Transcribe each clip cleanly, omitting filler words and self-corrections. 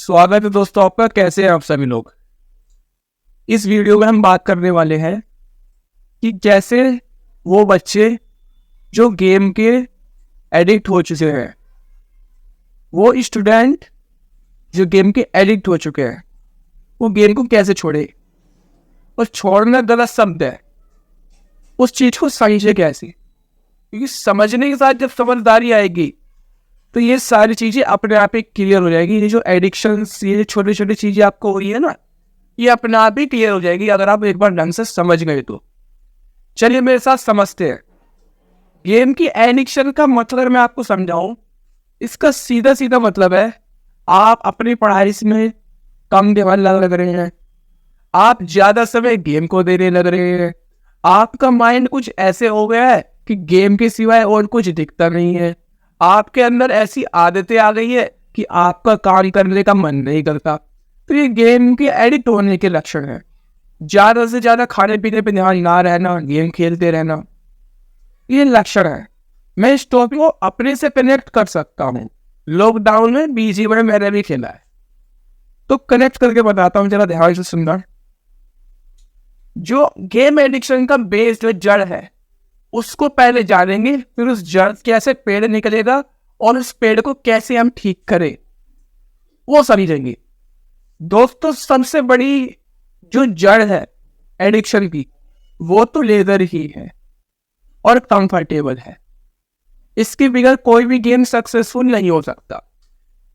स्वागत है दोस्तों आपका। कैसे हैं आप सभी लोग। इस वीडियो में हम बात करने वाले हैं कि कैसे वो बच्चे जो गेम के एडिक्ट हो चुके हैं, वो स्टूडेंट जो गेम के एडिक्ट हो चुके हैं, वो गेम को कैसे छोड़े। और छोड़ना गलत शब्द है, उस चीज को समझे कैसे, क्योंकि समझने के साथ जब समझदारी आएगी तो ये सारी चीजें अपने आप ही क्लियर हो जाएगी। ये जो एडिक्शन, ये छोटी छोटी चीजें आपको हो रही है ना, ये अपने आप ही क्लियर हो जाएगी अगर आप एक बार ढंग से समझ गए तो। चलिए मेरे साथ समझते हैं। गेम की एडिक्शन का मतलब मैं आपको समझाऊं। इसका सीधा सीधा मतलब है, आप अपनी पढ़ाई में कम ध्यान लग रहे हैं, आप ज्यादा समय गेम को देने लग रहे हैं, आपका माइंड कुछ ऐसे हो गया है कि गेम के सिवाय और कुछ दिखता नहीं है, आपके अंदर ऐसी आदतें आ गई है कि आपका काम करने का मन नहीं करता। तो ये गेम के एडिक्ट होने के लक्षण है। ज्यादा से ज्यादा खाने पीने पे ध्यान ना रहना, गेम खेलते रहना, ये लक्षण है। मैं इस टॉपिक को अपने से कनेक्ट कर सकता हूँ। लॉकडाउन में BGMI मैंने भी खेला है, तो कनेक्ट करके बताता हूँ, जरा ध्यान से सुनना। जो गेम एडिक्शन का बेस जो जड़ है उसको पहले जानेंगे, फिर उस जड़ कैसे पेड़ निकलेगा और उस पेड़ को कैसे हम ठीक करें वो समझेंगे। दोस्तों, सबसे बड़ी जो जड़ है एडिक्शन की, वो तो लेजर ही है और कंफर्टेबल है। इसके बगैर कोई भी गेम सक्सेसफुल नहीं हो सकता।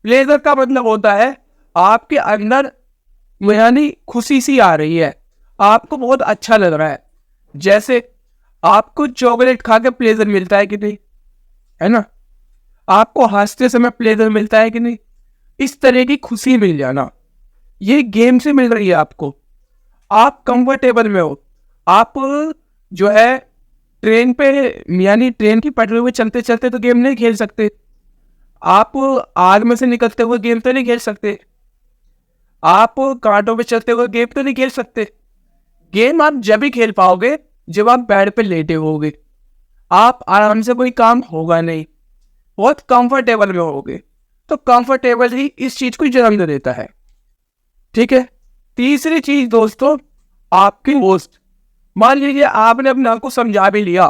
लेजर का मतलब होता है आपके अंदर यानी खुशी सी आ रही है, आपको बहुत अच्छा लग रहा है। जैसे आपको चॉकलेट खा के प्लेजर मिलता है कि नहीं, है ना। आपको हंसते समय प्लेजर मिलता है कि नहीं। इस तरह की खुशी मिल जाना, ये गेम से मिल रही है आपको। आप कंफर्टेबल में हो, आप जो है ट्रेन पे यानी ट्रेन की पटरी में चलते चलते तो गेम नहीं खेल सकते। आप आग में से निकलते हुए गेम तो नहीं खेल सकते। आप कांटों पे चलते हुए गेम तो नहीं खेल सकते। गेम आप जब भी खेल पाओगे जब आप बेड पे लेटे होगे, आप आराम से, कोई काम होगा नहीं, बहुत कंफर्टेबल में होगे। तो कंफर्टेबल ही इस चीज को जन्म देता है, ठीक है। तीसरी चीज दोस्तों, आपकी दोस्त। मान लीजिए आपने अपने आप को समझा भी लिया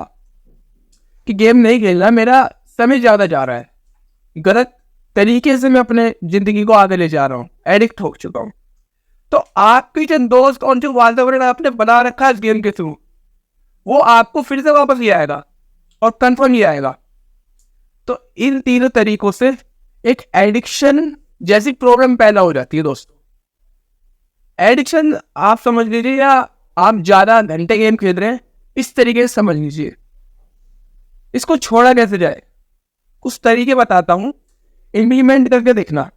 कि गेम नहीं खेलना, मेरा समय ज्यादा जा रहा है, गलत तरीके से मैं अपने जिंदगी को आगे ले जा रहा हूँ, एडिक्ट हो चुका हूँ। तो आपकी जो दोस्त और जो वातावरण आपने बना रखा है इस गेम के थ्रू, वो आपको फिर से वापस ले आएगा और कंफर्म ही आएगा। तो इन तीनों तरीकों से एक एडिक्शन जैसी प्रॉब्लम पैदा हो जाती है दोस्तों। एडिक्शन आप समझ लीजिए, या आप ज्यादा घंटे गेम खेल रहे हैं, इस तरीके से समझ लीजिए। इसको छोड़ा कैसे जाए, कुछ तरीके बताता हूं, इम्प्लीमेंट करके देखना।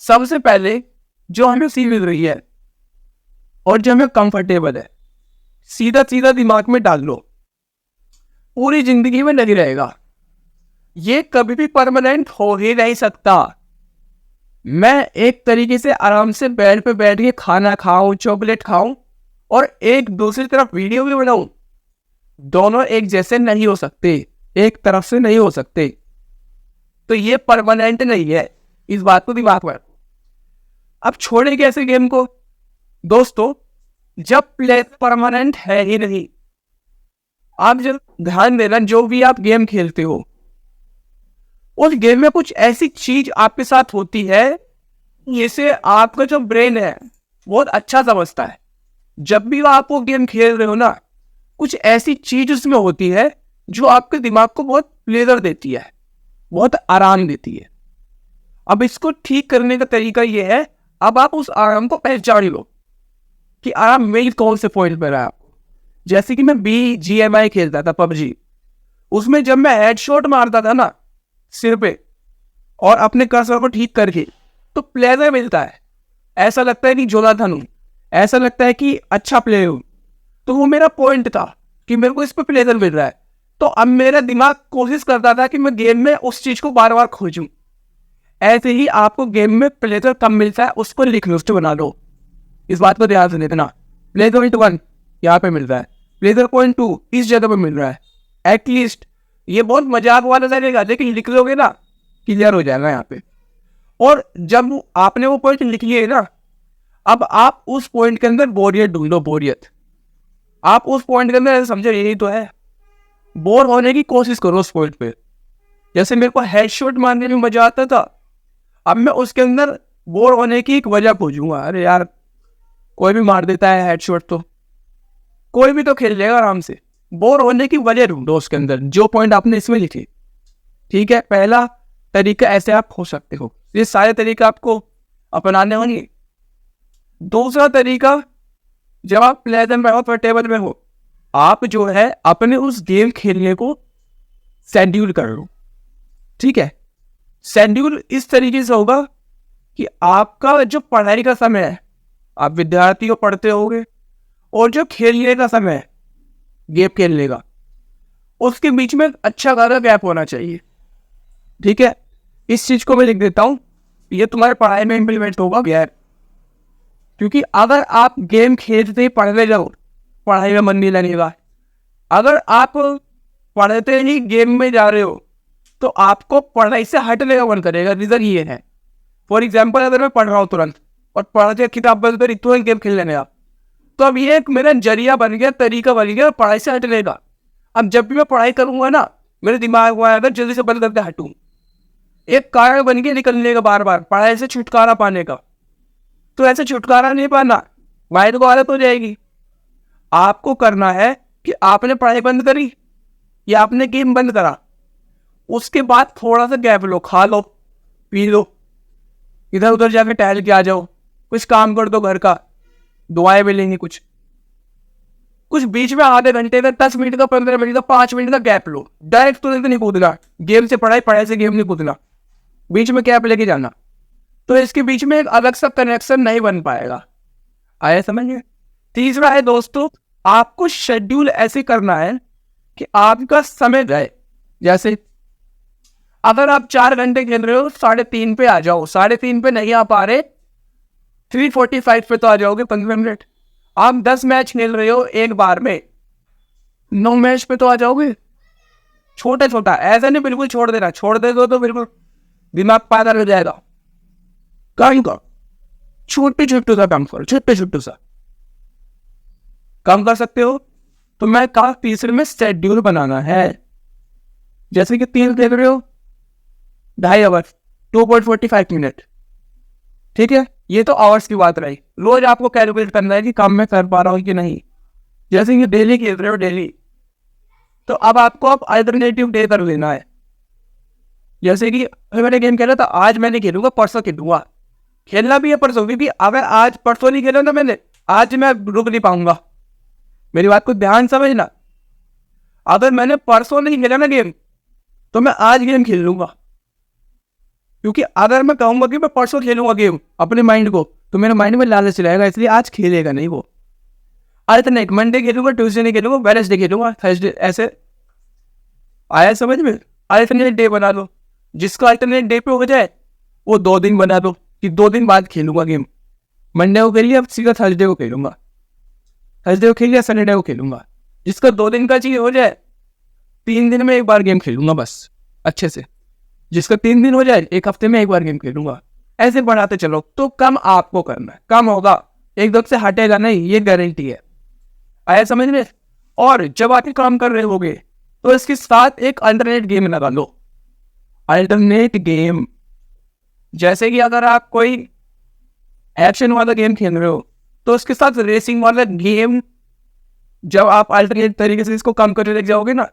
सबसे पहले जो हमें सीख मिल रही है और जो हमें कंफर्टेबल है, सीधा सीधा दिमाग में डाल लो, पूरी जिंदगी में नहीं रहेगा। ये कभी भी परमानेंट हो ही नहीं सकता। मैं एक तरीके से आराम से बेड पे बैठ के खाना खाऊं, चॉकलेट खाऊं और एक दूसरी तरफ वीडियो भी बनाऊं, दोनों एक जैसे नहीं हो सकते, एक तरफ से नहीं हो सकते। तो ये परमानेंट नहीं है, इस बात को दिमाग में। अब छोड़े कैसे गेम को दोस्तों, जब प्ले परमानेंट है ही नहीं। आप जब ध्यान देना, जो भी आप गेम खेलते हो उस गेम में कुछ ऐसी चीज आपके साथ होती है जिसे आपका जो ब्रेन है बहुत अच्छा समझता है। जब भी आप वो गेम खेल रहे हो ना, कुछ ऐसी चीज उसमें होती है जो आपके दिमाग को बहुत प्लेजर देती है, बहुत आराम देती है। अब इसको ठीक करने का तरीका यह है, अब आप उस आराम को पहचान लो कि आराम मेरी कौन से पॉइंट पर है। जैसे कि मैं BGMI खेलता था, PUBG, उसमें जब मैं हेडशॉट मारता था ना सिर पे और अपने कर्सर को ठीक करके, तो प्लेजर मिलता है। ऐसा लगता है कि जोनाथन हूं, ऐसा लगता है कि अच्छा प्लेयर हूं। तो वो मेरा पॉइंट था कि मेरे को इस पे प्लेजर मिल रहा है। तो अब मेरा दिमाग कोशिश करता था कि मैं गेम में उस चीज को बार बार खोजूं। ऐसे ही आपको गेम में प्लेजर कम मिलता है, उसको लिस्ट बना लो। इस बात को ध्यान से देखना। प्लेजर पॉइंट 1 यहाँ पे मिल रहा है, प्लेजर पॉइंट 2 इस जगह पे मिल रहा है। एटलीस्ट ये बहुत मजाक वाला लगेगा, लेकिन लिख लोगे ना, क्लियर हो जाएगा यहाँ पे। और जब आपने वो पॉइंट लिख लिए ना, अब आप उस पॉइंट के अंदर बोरियत ढूंढो। बोरियत आप उस पॉइंट के अंदर समझो यही तो है, बोर होने की कोशिश करो उस पॉइंट पे। जैसे मेरे को हेडशॉट मारने में मजा आता था, अब मैं उसके अंदर बोर होने की एक वजह खोजूंगा। अरे यार कोई भी मार देता है हेडशॉट, तो कोई भी तो खेल लेगा आराम से। बोर होने की वजह ढूंढो उसके अंदर, जो पॉइंट आपने इसमें लिखे। ठीक है, पहला तरीका ऐसे आप हो सकते हो, ये सारे तरीका आपको अपनाने होंगे। दूसरा तरीका, जब आप प्लेजर में हो, कंफर्टेबल में हो, आप जो है अपने उस गेम खेलने को शेड्यूल कर लो। ठीक है, शेड्यूल इस तरीके से होगा कि आपका जो पढ़ाई का समय है, आप विद्यार्थी को पढ़ते होगे, और जो खेलने का समय है, गेम खेलने का, उसके बीच में अच्छा खासा गैप होना चाहिए। ठीक है, इस चीज को मैं लिख देता हूं, ये तुम्हारे पढ़ाई में इंप्लीमेंट होगा गैप। क्योंकि अगर आप गेम खेलते ही पढ़ने जाओ, पढ़ाई में मन नहीं लगेगा। अगर आप पढ़ते ही गेम में जा रहे हो, तो आपको पढ़ाई से हटने का मन करेगा। रीजन ये है, फॉर एग्जाम्पल अगर मैं पढ़ रहा हूँ तुरंत और पढ़ते किताब बंद कर तुरंत गेम खेल लेने आप, तो अब ये एक मेरा जरिया बन गया, तरीका बन गया पढ़ाई से हटने का। अब जब भी मैं पढ़ाई करूंगा ना, मेरे दिमाग में आएगा जल्दी से बंद करके हटूं, एक कारण बन के निकलने का, बार बार पढ़ाई से छुटकारा पाने का। तो ऐसे छुटकारा नहीं पाना, माइंड को आदत हो जाएगी। आपको करना है कि आपने पढ़ाई बंद करी या आपने गेम बंद करा, उसके बाद थोड़ा सा गैप लो, खा लो, पी लो, इधर उधर जाके टहल के आ जाओ, कुछ काम कर दो घर का, दुआएं मिलेंगी कुछ बीच में आधे घंटे का, 10 मिनट का, 15 मिनट का, 5 मिनट का गैप लो। डायरेक्ट तुरंत नहीं कूदना, गेम से पढ़ाई, पढ़ाई से गेम नहीं कूदना, बीच में गैप लेके जाना। तो इसके बीच में एक अलग सा कनेक्शन नहीं बन पाएगा। आया समझ में? तीसरा है दोस्तों, आपको शेड्यूल ऐसे करना है कि आपका समय जाए। जैसे अगर आप 4 घंटे खेल रहे हो, 3:30 पे आ जाओ। 3:30 पे नहीं आ पा रहे, 3:45 पे तो आ जाओगे, 15 मिनट। आप 10 मैच खेल रहे हो एक बार में, 9 मैच पे तो आ जाओगे। छोटा छोटा, ऐसा नहीं बिल्कुल छोड़ देना, छोड़ दे दो तो बिल्कुल दिमाग पागल हो जाएगा। कहीं का छोटे छोटे सा काम करो, छोटे छोटे सा काम कर सकते हो। तो मैं कहा तीसरे में शेड्यूल बनाना है। जैसे कि 3 देख रहे हो, 2.5 आवर, 2.45 मिनट। ठीक है, ये तो आवर्स की बात रही। रोज आपको कैलकुलेट करना है कि काम में कर पा रहा हूं कि नहीं। जैसे कि डेली खेल रहे हो डेली, तो अब आपको अब अल्टरनेटिव डे कर लेना है। जैसे कि मैंने गेम खेला था, आज मैं नहीं खेलूंगा, परसों खेलूंगा। खेलना भी है परसों भी, अगर आज परसों नहीं खेला ना मैंने, आज मैं रुक नहीं पाऊंगा। मेरी बात को ध्यान समझना, अगर मैंने परसों नहीं खेला ना गेम, तो मैं आज गेम खेल लूंगा। क्योंकि अगर मैं कहूंगा कि मैं परसों खेलूंगा गेम अपने माइंड को, तो मेरे माइंड में लालच चलाएगा, इसलिए आज खेलेगा नहीं वो। अल्टरनेट मंडे खेलूंगा, ट्यूसडे नहीं खेलूंगा, वेडनेसडे खेलूंगा, थर्सडे, ऐसे। आया समझ में? अल्टरनेट डे बना लो। जिसका अल्टरनेट डे पे हो जाए वो 2 दिन बना दो कि 2 दिन बाद खेलूंगा गेम। मंडे को खेलिए, अब सीधा थर्सडे को खेलूंगा, थर्सडे को खेलिए, सैटरडे को खेलूंगा। जिसका 2 दिन का चीज हो जाए, 3 दिन में एक बार गेम खेलूंगा बस अच्छे से। जिसका 3 दिन हो जाए, 1 हफ्ते में एक बार गेम खेलूंगा। ऐसे बढ़ाते चलो, तो कम आपको करना है, कम होगा, एकदम से हटेगा नहीं, ये गारंटी है। आया समझ में? और जब आप काम कर रहे होगे, तो इसके साथ एक अल्टरनेट गेम लगा लो। अल्टरनेट गेम, जैसे कि अगर आप कोई एक्शन वाला गेम खेल रहे हो, तो उसके साथ रेसिंग वाला गेम, जब आप अल्टरनेट तरीके से इसको कम करके लेके जाओगे ना,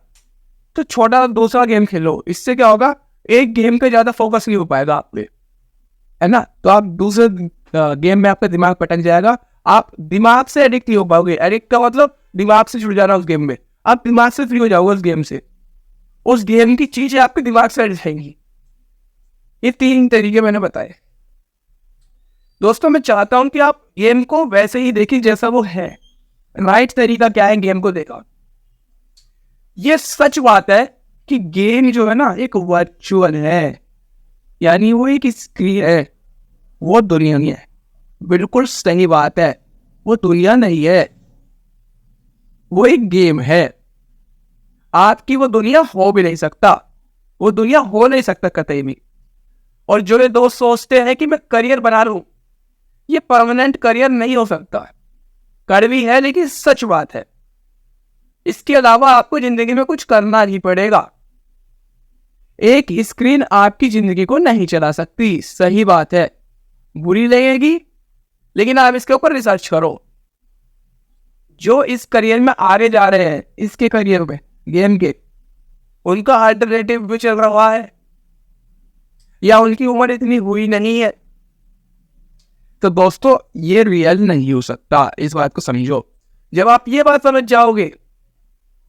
तो छोटा दूसरा गेम खेलो। इससे क्या होगा, एक गेम पे ज्यादा फोकस नहीं हो पाएगा आप पे, है ना। तो आप दूसरे गेम में आपका दिमाग पटक जाएगा, आप दिमाग से एडिक्ट नहीं हो पाओगे। एडिक्ट का मतलब दिमाग से जुड़ जाना उस गेम में, आप दिमाग से फ्री हो जाओगे उस गेम से। उस गेम की चीजें आपके दिमाग से हट जाएंगी। ये 3 तरीके मैंने बताए दोस्तों। मैं चाहता हूं कि आप गेम को वैसे ही देखिए जैसा वो है। राइट तरीका क्या है गेम को देखा। ये सच बात है कि गेम जो है ना, एक वर्चुअल है, यानी वो एक स्क्रीन है, वो दुनिया नहीं है। बिल्कुल सही बात है, वो दुनिया नहीं है, वो एक गेम है। आपकी वो दुनिया हो भी नहीं सकता, वो दुनिया हो नहीं सकता कतई भी। और जो ये दोस्त सोचते हैं कि मैं करियर बना लूं, ये परमानेंट करियर नहीं हो सकता। कड़वी है लेकिन सच बात है। इसके अलावा आपको जिंदगी में कुछ करना ही पड़ेगा। एक स्क्रीन आपकी जिंदगी को नहीं चला सकती, सही बात है, बुरी लगेगी, लेकिन आप इसके ऊपर रिसर्च करो। जो इस करियर में आगे जा रहे हैं, इसके करियर में, गेम के, उनका अल्टरनेटिव भी चल रहा है या उनकी उम्र इतनी हुई नहीं है। तो दोस्तों ये रियल नहीं हो सकता, इस बात को समझो। जब आप ये बात समझ जाओगे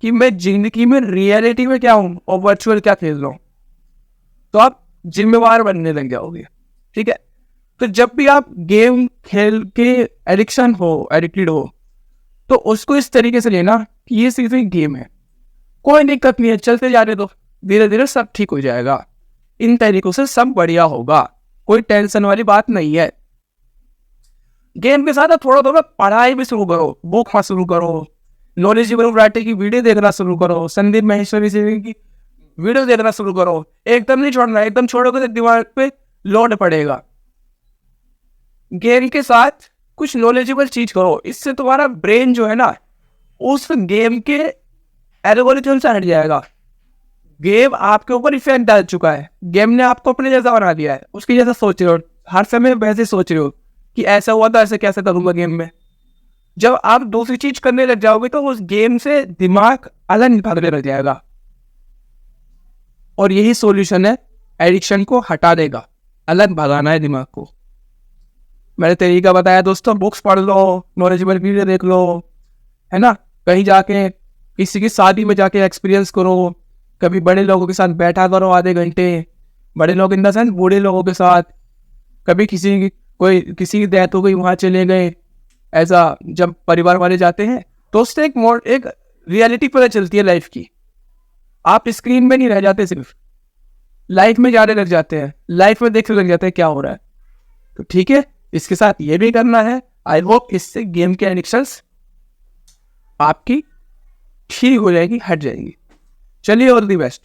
कि मैं जिंदगी में रियलिटी में क्या हूं और वर्चुअल क्या खेल रहा हूं, तो आप जिम्मेवार बनने लग जाओगे। ठीक है, तो जब भी आप गेम खेल के एडिक्टेड हो, तो उसको इस तरीके से लेना कि ये सिर्फ एक गेम है, कोई दिक्कत नहीं है, चलते जाने दो, धीरे धीरे सब ठीक हो जाएगा। इन तरीकों से सब बढ़िया होगा, कोई टेंशन वाली बात नहीं है। गेम के साथ थोड़ा थोड़ा पढ़ाई भी शुरू करो, बुक शुरू करो, नॉलेजेबल वैरायटी की वीडियो देखना शुरू करो, संदीप माहेश्वरी जी की वीडियो देखना शुरू करो। एकदम नहीं छोड़ना, एकदम छोड़ोगे तो दिमाग पे लोड पड़ेगा। गेम के साथ कुछ नॉलेजेबल चीज करो, इससे तुम्हारा ब्रेन जो है ना, उस गेम के एल्गोरिथम से हट जाएगा। गेम आपके ऊपर इफेक्ट डाल चुका है, गेम ने आपको अपने जैसा बना दिया है, उसके जैसा सोच रहे हो, हर समय वैसे सोच रहे हो कि ऐसा हुआ तो ऐसे कैसे करूंगा गेम में। जब आप दूसरी चीज करने लग जाओगे तो उस गेम से दिमाग अलग भागने लग जाएगा, और यही सॉल्यूशन है एडिक्शन को हटा देगा, अलग भगाना है दिमाग को। मैंने तरीका बताया दोस्तों, बुक्स पढ़ लो, नॉलेजेबल वीडियो देख लो, है ना, कहीं जाके किसी की शादी में जाके एक्सपीरियंस करो, कभी बड़े लोगों के साथ बैठा करो आधे घंटे, बड़े लोग इन द सेंस बूढ़े लोगों के साथ, कभी किसी की डेथ हो गई वहाँ चले गए। ऐसा जब परिवार वाले जाते हैं तो उससे एक रियलिटी पता चलती है लाइफ की। आप स्क्रीन में नहीं रह जाते, सिर्फ लाइफ में जाने लग जाते हैं, लाइफ में देखने लग जाते हैं क्या हो रहा है। तो ठीक है, इसके साथ ये भी करना है। आई होप इससे गेम के एडिक्शंस आपकी ठीक हो जाएगी, हट जाएंगी। चलिए, ऑल द बेस्ट।